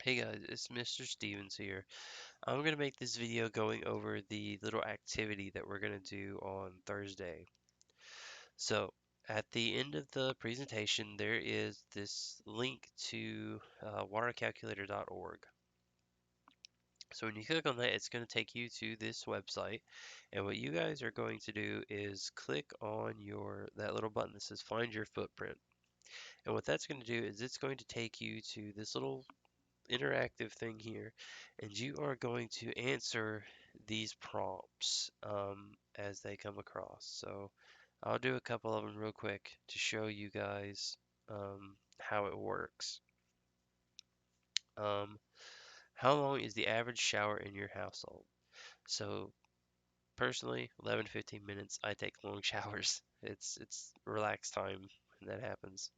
Hey guys, it's Mr. Stevens here. I'm going to make this video going over the little activity that we're going to do on Thursday. So, at the end of the presentation, there is this link to watercalculator.org. So when you click on that, it's going to take you to this website, and what you guys are going to do is click on that little button that says Find Your Footprint. And what that's going to do is it's going to take you to this little interactive thing here, and you are going to answer these prompts as they come across. So I'll do a couple of them real quick to show you guys how it works. Um, how long is the average shower in your household? So personally, 11 to 15 minutes. I take long showers. It's relaxed time when that happens.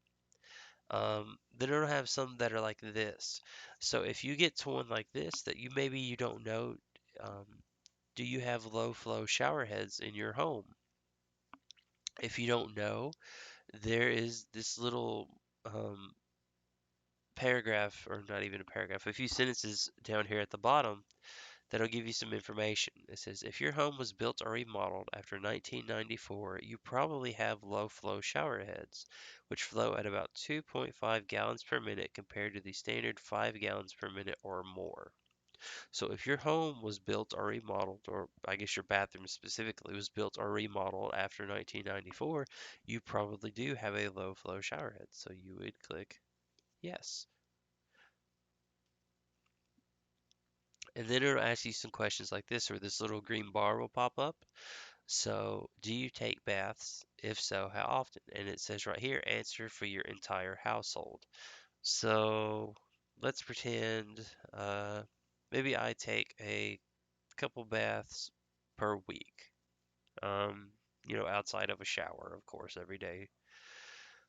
Then it'll have some that are like this. So if you get to one like this that maybe you don't know, um, do you have low flow shower heads in your home? If you don't know, there is this little paragraph, or not even a paragraph, a few sentences down here at the bottom that'll give you some information. It says, if your home was built or remodeled after 1994, you probably have low flow shower heads, which flow at about 2.5 gallons per minute compared to the standard 5 gallons per minute or more. So if your home was built or remodeled, or I guess your bathroom specifically was built or remodeled after 1994, you probably do have a low flow shower head. So you would click yes. And then it'll ask you some questions like this, or this little green bar will pop up. So, do you take baths? If so, how often? And it says right here, answer for your entire household. So, let's pretend maybe I take a couple baths per week. Um, outside of a shower, of course, every day.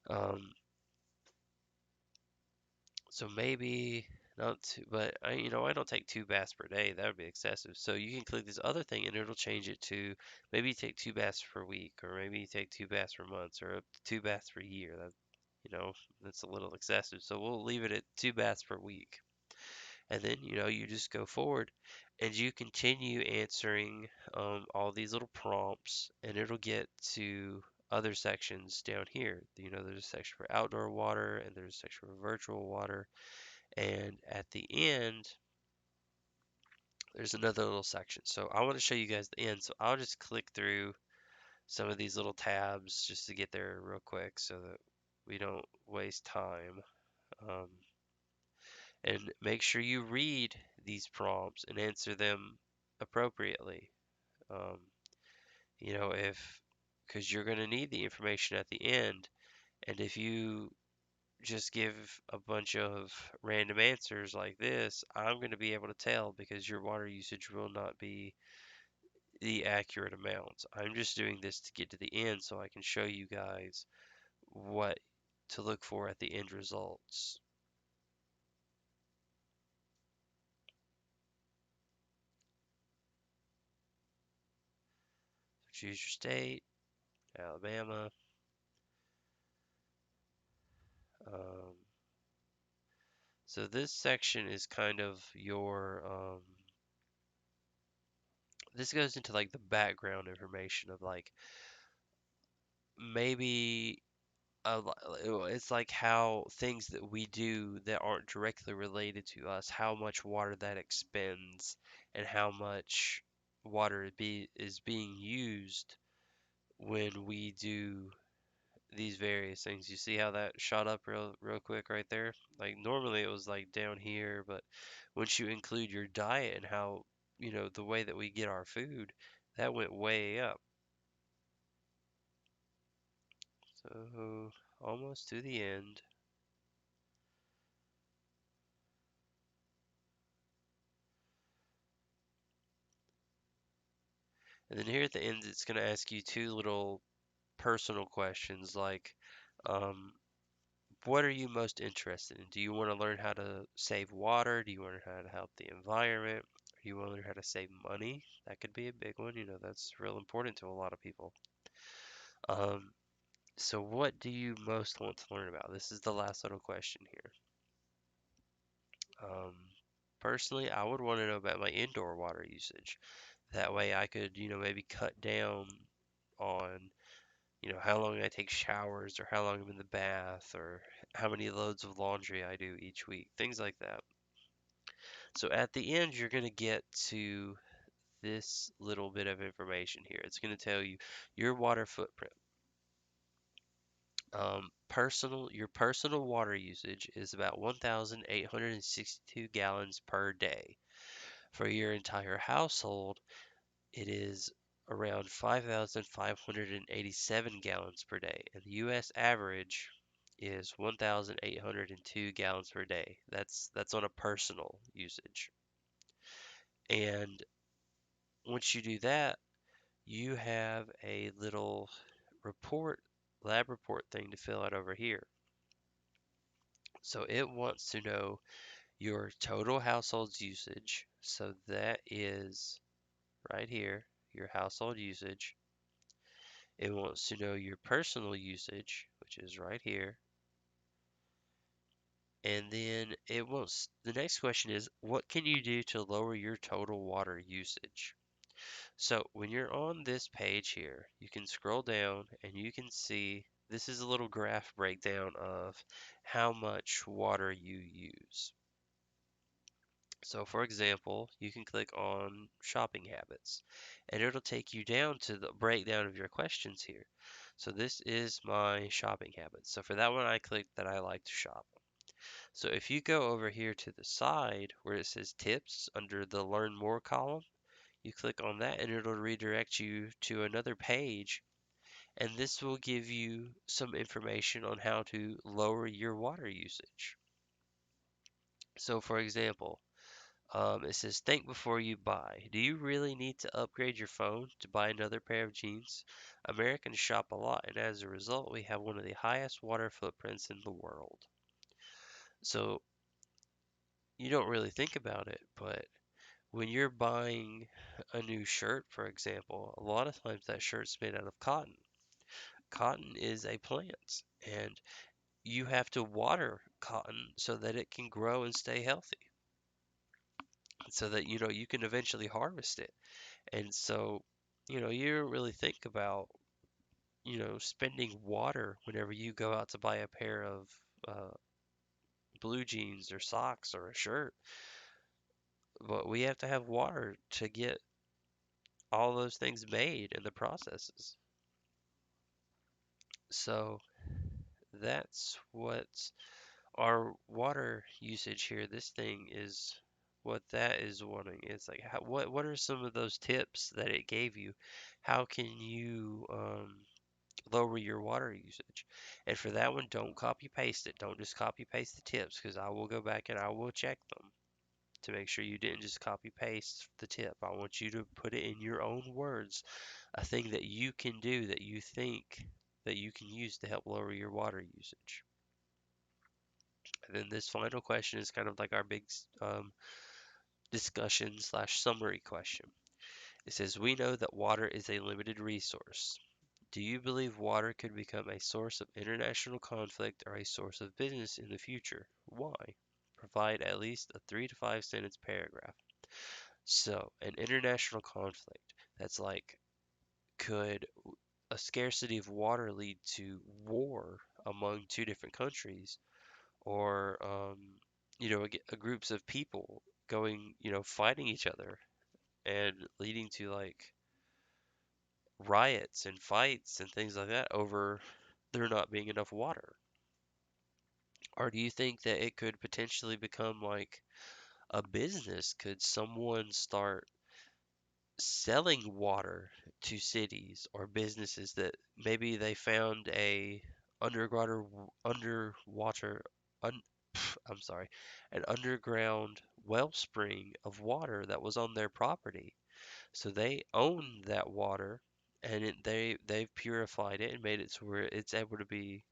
Um, so maybe not two, but I don't take 2 baths per day. That would be excessive. So you can click this other thing and it'll change it to maybe you take 2 baths per week, or maybe you take 2 baths per month, or up to 2 baths per year. That's a little excessive. So we'll leave it at 2 baths per week. And then, you just go forward and you continue answering all these little prompts, and it'll get to other sections down here. There's a section for outdoor water, and there's a section for virtual water. And at the end, there's another little section. So I want to show you guys the end. So I'll just click through some of these little tabs just to get there real quick so that we don't waste time. Um, and make sure you read these prompts and answer them appropriately. Um, if because you're going to need the information at the end, and if you just give a bunch of random answers like this, I'm going to be able to tell because your water usage will not be the accurate amount. I'm just doing this to get to the end so I can show you guys what to look for at the end results. Choose your state, Alabama. Um, so this section is kind of this goes into like the background information of like maybe it's like how things that we do that aren't directly related to us, how much water that expends, and how much water is being used when we do these various things. You see how that shot up real quick right there? Like normally it was like down here, but once you include your diet and how, the way that we get our food, that went way up. So almost to the end. And then here at the end, it's going to ask you two little personal questions like, um, what are you most interested in? Do you want to learn how to save water? Do you want to learn how to help the environment? Do you want to learn how to save money? That could be a big one. That's real important to a lot of people. Um, so what do you most want to learn about? This is the last little question here. personally, I would want to know about my indoor water usage. That way I could, maybe cut down on, how long I take showers or how long I'm in the bath or how many loads of laundry I do each week, things like that. So at the end, you're going to get to this little bit of information here. It's going to tell you your water footprint. Your personal water usage is about 1,862 gallons per day. For your entire household, it is around 5,587 gallons per day, and the U.S. average is 1,802 gallons per day. That's on a personal usage. And once you do that, you have a little report, lab report thing to fill out over here. So it wants to know your total household's usage. So that is right here, your household usage. It wants to know your personal usage, which is right here. And then the next question is, what can you do to lower your total water usage? So when you're on this page here, you can scroll down and you can see this is a little graph breakdown of how much water you use. So for example, you can click on shopping habits and it'll take you down to the breakdown of your questions here. So this is my shopping habits. So for that one, I clicked that I like to shop. So if you go over here to the side where it says tips under the learn more column, you click on that and it'll redirect you to another page. And this will give you some information on how to lower your water usage. So for example, it says, think before you buy. Do you really need to upgrade your phone to buy another pair of jeans? Americans shop a lot, and as a result, we have one of the highest water footprints in the world. So you don't really think about it, but when you're buying a new shirt, for example, a lot of times that shirt's made out of cotton. Cotton is a plant, and you have to water cotton so that it can grow and stay healthy, so that you can eventually harvest it. And so, you don't really think about, spending water whenever you go out to buy a pair of uh, blue jeans or socks or a shirt. But we have to have water to get all those things made in the processes. So that's what our water usage here. This thing is what that is wanting. It's like, what are some of those tips that it gave you? How can you lower your water usage? And for that one, don't copy paste it. Don't just copy paste the tips because I will go back and I will check them to make sure you didn't just copy paste the tip. I want you to put it in your own words, a thing that you can do that you think that you can use to help lower your water usage. And then this final question is kind of like our big discussion slash summary question. It says, we know that water is a limited resource. Do you believe water could become a source of international conflict or a source of business in the future? Why? Provide at least a 3 to 5 sentence paragraph. So, an international conflict. That's like, could a scarcity of water lead to war among two different countries? Or, groups of people going, fighting each other and leading to like riots and fights and things like that over there not being enough water? Or do you think that it could potentially become like a business? Could someone start selling water to cities or businesses that maybe they found a underwater un, I'm sorry, an underground wellspring of water that was on their property. So they own that water and they've purified it and made it to where it's able to be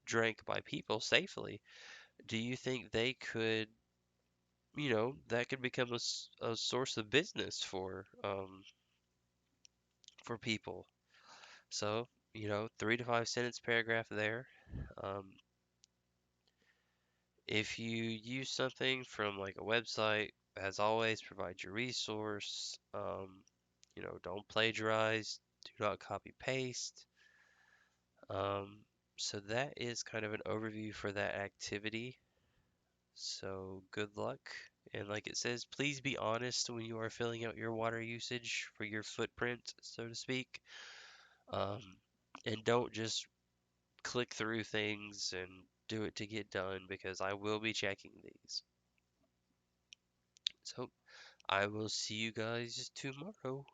drank by people safely. Do you think they could, that could become a source of business for people? So, 3 to 5 sentence paragraph there. Um, If you use something from like a website, as always, provide your resource. Don't plagiarize, do not copy paste. Um, so that is kind of an overview for that activity. So good luck. And like it says, please be honest when you are filling out your water usage for your footprint, so to speak. Um, and don't just click through things and do it to get done because I will be checking these. So I will see you guys tomorrow.